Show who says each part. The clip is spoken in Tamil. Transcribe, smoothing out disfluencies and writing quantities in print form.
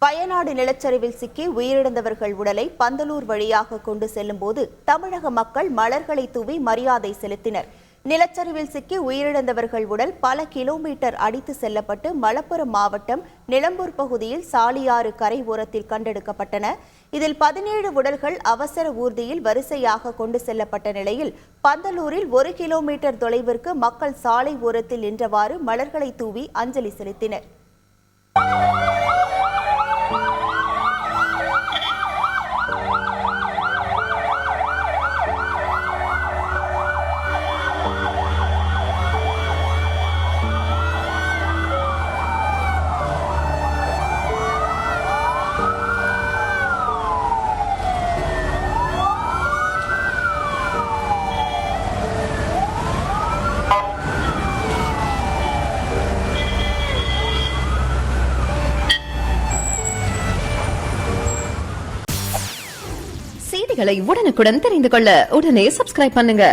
Speaker 1: வயநாடு நிலச்சரிவில் சிக்கி உயிரிழந்தவர்கள் உடலை பந்தலூர் வழியாக கொண்டு செல்லும் போது தமிழக மக்கள் மலர்களை தூவி மரியாதை செலுத்தினர். நிலச்சரிவில் சிக்கி உயிரிழந்தவர்கள் உடல் பல கிலோமீட்டர் அடித்து செல்லப்பட்டு மலப்புரம் மாவட்டம் நிலம்பூர் பகுதியில் சாலியாறு கரை ஓரத்தில் கண்டெடுக்கப்பட்டன. இதில் 17 உடல்கள் அவசர ஊர்தியில் வரிசையாக கொண்டு செல்லப்பட்ட நிலையில் பந்தலூரில் 1 கிலோமீட்டர் தொலைவிற்கு மக்கள் சாலை ஓரத்தில் நின்றவாறு மலர்களை தூவி அஞ்சலி செலுத்தினர்.
Speaker 2: செய்திகளை உடனுக்குடன் தெரிந்து கொள்ள உடனே சப்ஸ்கிரைப் பண்ணுங்க.